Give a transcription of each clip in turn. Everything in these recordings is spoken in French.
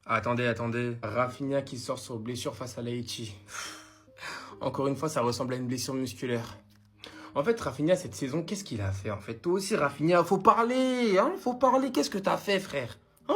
Attendez. Rafinha qui sort sur blessure face à l'Haïti. Encore une fois, ça ressemble à une blessure musculaire. En fait, Rafinha, cette saison, qu'est-ce qu'il a fait en fait? Toi aussi, Rafinha, faut parler, hein? Faut parler. Qu'est-ce que t'as fait, frère? Hein?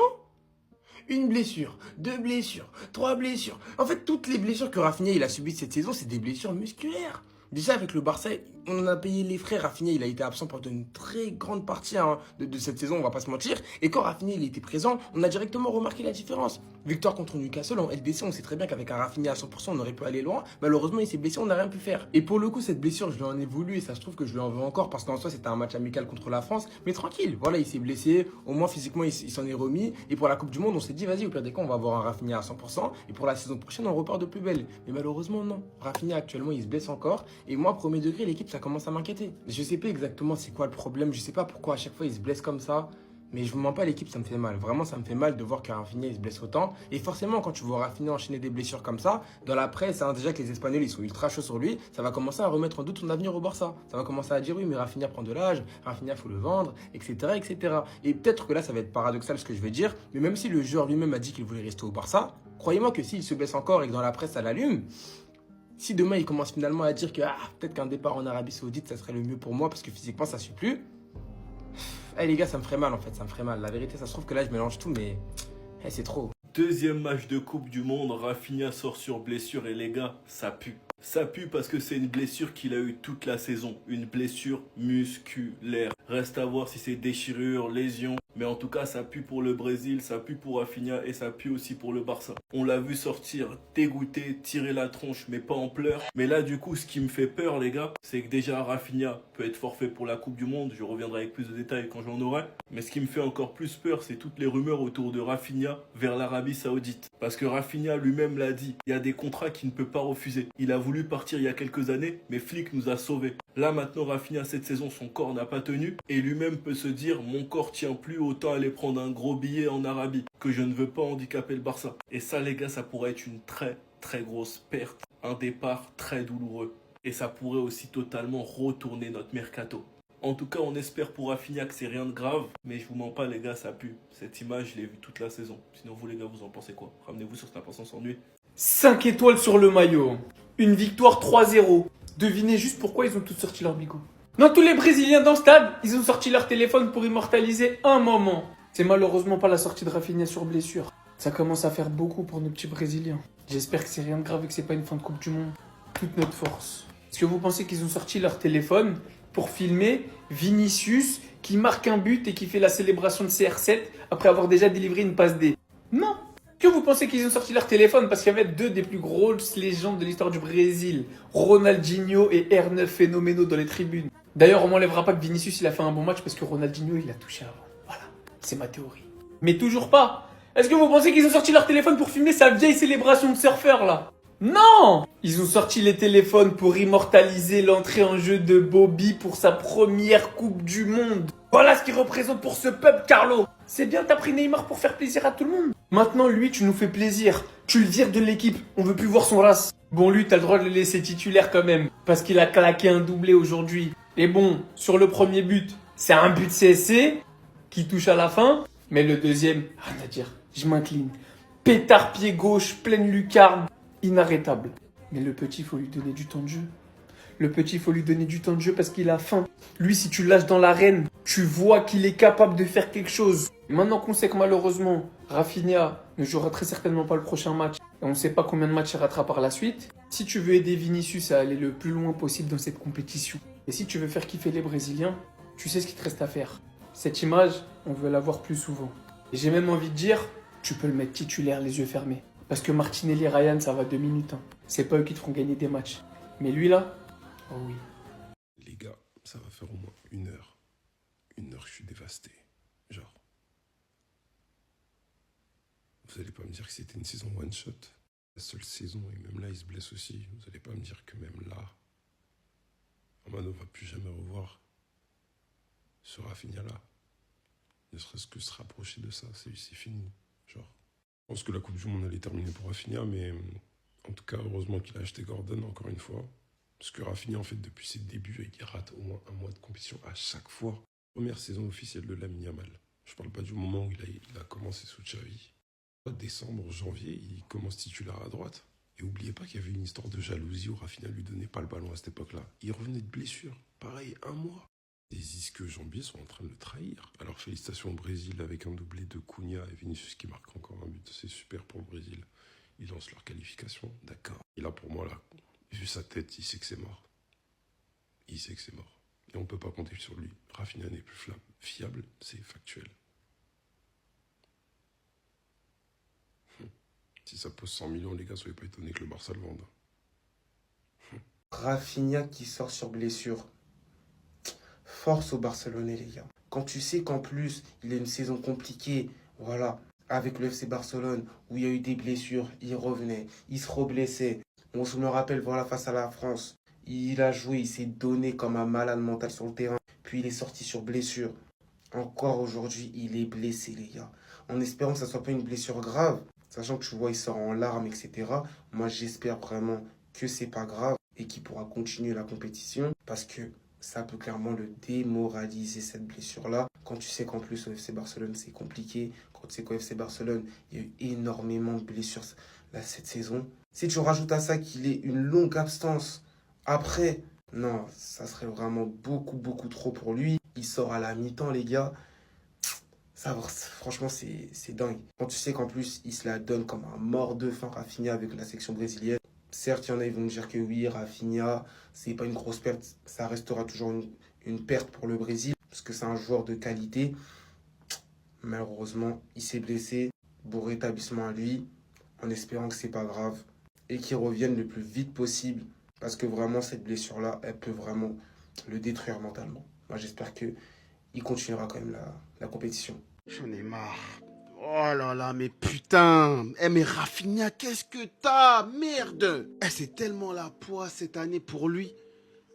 Une blessure, deux blessures, trois blessures. En fait, toutes les blessures que Rafinha il a subies cette saison, c'est des blessures musculaires. Déjà, avec le Barça, on a payé les frais. Rafinha, il a été absent pendant une très grande partie de cette saison, on va pas se mentir. Et quand Rafinha, il était présent, on a directement remarqué la différence. Victoire contre Newcastle en LDC, on sait très bien qu'avec un Rafinha à 100%, on aurait pu aller loin. Malheureusement, il s'est blessé, on n'a rien pu faire. Et pour le coup, cette blessure, je lui en ai voulu et ça se trouve que je lui en veux encore parce qu'en soi, c'était un match amical contre la France. Mais tranquille, voilà, il s'est blessé. Au moins, physiquement, il s'en est remis. Et pour la Coupe du Monde, on s'est dit, vas-y, au pire des cas, on va avoir un Rafinha à 100%. Et pour la saison prochaine, on repart de plus belle. Mais malheureusement, non. Rafinha, actuellement, il se blesse encore. Et moi, premier degré, l'équipe, ça commence à m'inquiéter. Je sais pas exactement c'est quoi le problème. Je sais pas pourquoi à chaque fois, il se blesse comme ça. Mais je vous mens pas, l'équipe, ça me fait mal. Vraiment, ça me fait mal de voir que Rafinha, il se blesse autant. Et forcément, quand tu vois Rafinha enchaîner des blessures comme ça, dans la presse, hein, déjà que les Espagnols, ils sont ultra chauds sur lui, ça va commencer à remettre en doute son avenir au Barça. Ça va commencer à dire, oui, mais Rafinha prend de l'âge, Rafinha, faut le vendre, etc., etc. Et peut-être que là, ça va être paradoxal ce que je vais dire, mais même si le joueur lui-même a dit qu'il voulait rester au Barça, croyez-moi que s'il se blesse encore et que dans la presse, ça l'allume, si demain, il commence finalement à dire que peut-être qu'un départ en Arabie Saoudite, ça serait le mieux pour moi parce que physiquement, ça ne suit plus. Eh les gars, ça me ferait mal en fait, ça me ferait mal. La vérité, ça se trouve que là, je mélange tout, mais c'est trop. Deuxième match de Coupe du Monde, Rafinha sort sur blessure et les gars, ça pue. Ça pue parce que c'est une blessure qu'il a eue toute la saison. Une blessure musculaire. Reste à voir si c'est déchirure, lésion. Mais en tout cas, ça pue pour le Brésil, ça pue pour Rafinha et ça pue aussi pour le Barça. On l'a vu sortir dégoûté, tirer la tronche, mais pas en pleurs. Mais là, du coup, ce qui me fait peur, les gars, c'est que déjà Rafinha peut être forfait pour la Coupe du Monde. Je reviendrai avec plus de détails quand j'en aurai. Mais ce qui me fait encore plus peur, c'est toutes les rumeurs autour de Rafinha vers l'Arabie Saoudite. Parce que Rafinha lui-même l'a dit, il y a des contrats qu'il ne peut pas refuser. Il a voulu partir il y a quelques années, mais Flick nous a sauvés. Là maintenant, Rafinha, cette saison, son corps n'a pas tenu. Et lui-même peut se dire, mon corps tient plus, autant aller prendre un gros billet en Arabie. Que je ne veux pas handicaper le Barça. Et ça, les gars, ça pourrait être une très très grosse perte. Un départ très douloureux. Et ça pourrait aussi totalement retourner notre mercato. En tout cas, on espère pour Rafinha que c'est rien de grave. Mais je vous mens pas, les gars, ça pue. Cette image, je l'ai vue toute la saison. Sinon, vous, les gars, vous en pensez quoi? Ramenez-vous sur Snap sans s'ennuyer. 5 étoiles sur le maillot. Une victoire 3-0. Devinez juste pourquoi ils ont tous sorti leur bigot. Non, tous les Brésiliens dans le stade, ils ont sorti leur téléphone pour immortaliser un moment. C'est malheureusement pas la sortie de Rafinha sur blessure. Ça commence à faire beaucoup pour nos petits Brésiliens. J'espère que c'est rien de grave et que c'est pas une fin de Coupe du Monde. Toute notre force. Est-ce que vous pensez qu'ils ont sorti leur téléphone pour filmer Vinicius qui marque un but et qui fait la célébration de CR7 après avoir déjà délivré une passe D? Non. Que vous pensez qu'ils ont sorti leur téléphone parce qu'il y avait deux des plus grosses légendes de l'histoire du Brésil, Ronaldinho et R9 Phénoménaux dans les tribunes. D'ailleurs, on m'enlèvera pas que Vinicius il a fait un bon match parce que Ronaldinho il a touché avant. Voilà, c'est ma théorie. Mais toujours pas. Est-ce que vous pensez qu'ils ont sorti leur téléphone pour filmer sa vieille célébration de surfeur là? Non! Ils ont sorti les téléphones pour immortaliser l'entrée en jeu de Bobby pour sa première Coupe du Monde. Voilà ce qu'il représente pour ce peuple, Carlo. C'est bien, t'as pris Neymar pour faire plaisir à tout le monde. Maintenant, lui, tu nous fais plaisir. Tu le vires de l'équipe. On veut plus voir son race. Bon, lui, t'as le droit de le laisser titulaire quand même. Parce qu'il a claqué un doublé aujourd'hui. Et bon, sur le premier but, c'est un but CSC qui touche à la fin. Mais le deuxième, rien à dire. Je m'incline. Pétard pied gauche, pleine lucarne. Inarrêtable. Mais le petit, faut lui donner du temps de jeu. Le petit, faut lui donner du temps de jeu parce qu'il a faim. Lui, si tu le lâches dans l'arène, tu vois qu'il est capable de faire quelque chose. Et maintenant qu'on sait que malheureusement, Rafinha ne jouera très certainement pas le prochain match, et on ne sait pas combien de matchs il ratera par la suite, si tu veux aider Vinicius à aller le plus loin possible dans cette compétition, et si tu veux faire kiffer les Brésiliens, tu sais ce qu'il te reste à faire. Cette image, on veut la voir plus souvent. Et j'ai même envie de dire, tu peux le mettre titulaire les yeux fermés. Parce que Martinelli et Ryan, ça va 2 minutes. C'est pas eux qui te feront gagner des matchs. Mais lui là, oh oui. Les gars, ça va faire au moins 1 heure. 1 heure que je suis dévasté. Genre. Vous allez pas me dire que c'était une saison one shot. La seule saison, et même là, il se blesse aussi. Vous allez pas me dire que même là, Roman ne va plus jamais revoir ce Rafinha là. Ne serait-ce que se rapprocher de ça, c'est fini. Genre. Je pense que la Coupe du Monde allait terminer pour Rafinha, mais en tout cas, heureusement qu'il a acheté Gordon encore une fois. Parce que Rafinha, en fait, depuis ses débuts, il rate au moins un mois de compétition à chaque fois. Première saison officielle de Lamine Yamal. Je parle pas du moment où il a commencé sous Xavi. Décembre, janvier, il commence titulaire à droite. Et oubliez pas qu'il y avait une histoire de jalousie où Rafinha lui donnait pas le ballon à cette époque-là. Il revenait de blessure. Pareil, un mois. Les Isque Jambier sont en train de le trahir. Alors félicitations au Brésil avec un doublé de Cunha et Vinicius qui marque encore un but. C'est super pour le Brésil. Ils lancent leur qualification, d'accord. Et là pour moi, là, vu sa tête, il sait que c'est mort. Il sait que c'est mort. Et on peut pas compter sur lui. Rafinha n'est plus fiable, c'est factuel. Si ça pose 100 millions, les gars, soyez pas étonnés que le Barça le vende. Rafinha qui sort sur blessure. Force au Barcelonais, les gars. Quand tu sais qu'en plus, il a une saison compliquée, voilà, avec le FC Barcelone, où il y a eu des blessures, il revenait, il se reblessait. On se me rappelle, voilà, face à la France, il a joué, il s'est donné comme un malade mental sur le terrain, puis il est sorti sur blessure. Encore aujourd'hui, il est blessé, les gars. En espérant que ça ne soit pas une blessure grave, sachant que tu vois, il sort en larmes, etc. Moi, j'espère vraiment que c'est pas grave et qu'il pourra continuer la compétition, parce que ça peut clairement le démoraliser, cette blessure-là. Quand tu sais qu'en plus, au FC Barcelone, c'est compliqué. Quand tu sais qu'au FC Barcelone, il y a eu énormément de blessures là, cette saison. Si tu rajoutes à ça qu'il ait une longue absence après, non, ça serait vraiment beaucoup trop pour lui. Il sort à la mi-temps, les gars. Ça, franchement, c'est dingue. Quand tu sais qu'en plus, il se la donne comme un mort de faim, Rafinha, avec la section brésilienne. Certes, il y en a, ils vont me dire que oui, Rafinha, c'est pas une grosse perte. Ça restera toujours une perte pour le Brésil, parce que c'est un joueur de qualité. Malheureusement, il s'est blessé. Bon rétablissement à lui, en espérant que c'est pas grave. Et qu'il revienne le plus vite possible, parce que vraiment, cette blessure-là, elle peut vraiment le détruire mentalement. Moi, j'espère qu'il continuera quand même la compétition. J'en ai marre. Oh là là, mais putain. Eh mais Rafinha, qu'est-ce que t'as? Merde. Eh, c'est tellement la poisse cette année pour lui.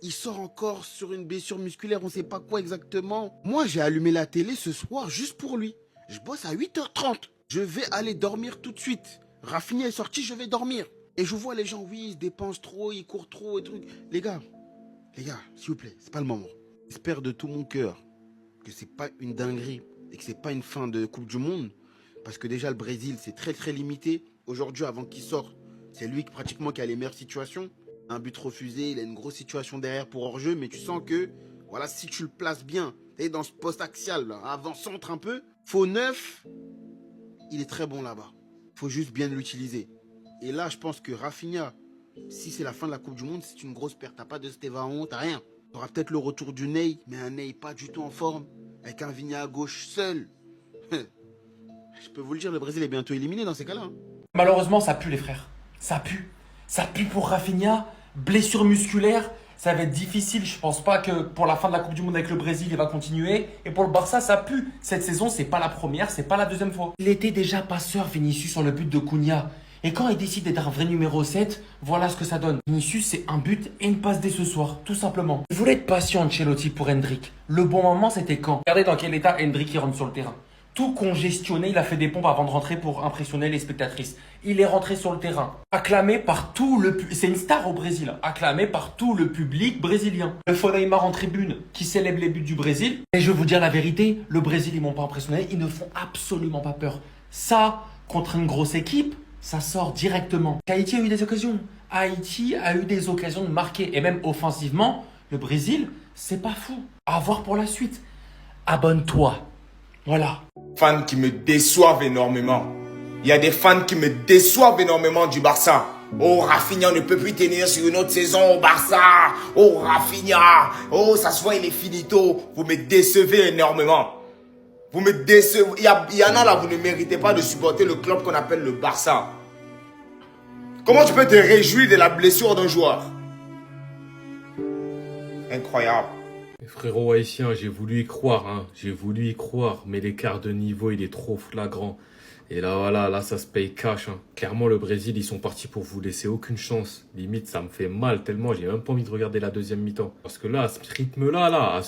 Il sort encore sur une blessure musculaire, on sait pas quoi exactement. Moi, j'ai allumé la télé ce soir juste pour lui. Je bosse à 8h30. Je vais aller dormir tout de suite. Rafinha est sorti, je vais dormir. Et je vois les gens, oui, ils se dépensent trop, ils courent trop et trucs. Les gars, s'il vous plaît, c'est pas le moment. J'espère de tout mon cœur que c'est pas une dinguerie et que c'est pas une fin de Coupe du Monde. Parce que déjà, le Brésil, c'est très limité. Aujourd'hui, avant qu'il sorte, c'est lui pratiquement qui a les meilleures situations. Un but refusé, il a une grosse situation derrière pour hors-jeu, mais tu sens que, voilà, si tu le places bien, et dans ce poste axial, avant-centre un peu, faux neuf, il est très bon là-bas. Faut juste bien l'utiliser. Et là, je pense que Rafinha, si c'est la fin de la Coupe du Monde, c'est une grosse perte. T'as pas de Stéphane, t'as rien. T'auras peut-être le retour du Ney, mais un Ney pas du tout en forme, avec un Vignal à gauche seul. Je peux vous le dire, le Brésil est bientôt éliminé dans ces cas-là. Hein. Malheureusement, ça pue les frères. Ça pue. Ça pue pour Rafinha. Blessure musculaire. Ça va être difficile. Je pense pas que pour la fin de la Coupe du Monde avec le Brésil, il va continuer. Et pour le Barça, ça pue. Cette saison, c'est pas la première, c'est pas la deuxième fois. Il était déjà passeur, Vinicius, sur le but de Cunha. Et quand il décide d'être un vrai numéro 7, voilà ce que ça donne. Vinicius, c'est un but et une passe dès ce soir, tout simplement. Il voulait être patient, Ancelotti, pour Hendrick. Le bon moment, c'était quand? Regardez dans quel état Hendrick rentre sur le terrain. Tout congestionné, il a fait des pompes avant de rentrer pour impressionner les spectatrices. Il est rentré sur le terrain, acclamé par tout le public. C'est une star au Brésil, acclamé par tout le public brésilien. Le faux Neymar en tribune qui célèbre les buts du Brésil. Et je vais vous dire la vérité, le Brésil, ils m'ont pas impressionné, ils ne font absolument pas peur. Ça, contre une grosse équipe, ça sort directement. Haïti a eu des occasions. Haïti a eu des occasions de marquer. Et même offensivement, le Brésil, c'est pas fou. À voir pour la suite. Abonne-toi. Voilà. Fans qui me déçoivent énormément. Il y a des fans qui me déçoivent énormément du Barça. Oh, Rafinha ne peut plus tenir sur une autre saison au Barça. Oh, Rafinha. Oh, ça se voit, il est finito. Vous me décevez énormément. Vous me décevez. Il y en a là, vous ne méritez pas de supporter le club qu'on appelle le Barça. Comment tu peux te réjouir de la blessure d'un joueur? Incroyable. Frérot haïtien, j'ai voulu y croire, hein. J'ai voulu y croire, mais l'écart de niveau, il est trop flagrant. Et là, voilà, là, ça se paye cash, hein. Clairement, le Brésil, ils sont partis pour vous laisser aucune chance. Limite, ça me fait mal tellement, j'ai même pas envie de regarder la deuxième mi-temps. Parce que là, à ce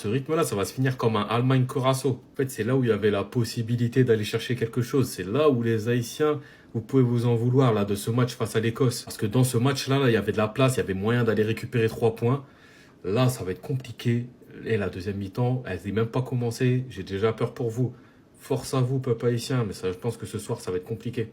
rythme-là, ça va se finir comme un Allemagne-Corasso. En fait, c'est là où il y avait la possibilité d'aller chercher quelque chose. C'est là où les Haïtiens, vous pouvez vous en vouloir, là, de ce match face à l'Écosse. Parce que dans ce match-là, il y avait de la place, il y avait moyen d'aller récupérer 3 points. Là, ça va être compliqué. Et la deuxième mi-temps, elle n'est même pas commencée. J'ai déjà peur pour vous. Force à vous, peuple haïtien. Mais ça, je pense que ce soir, ça va être compliqué.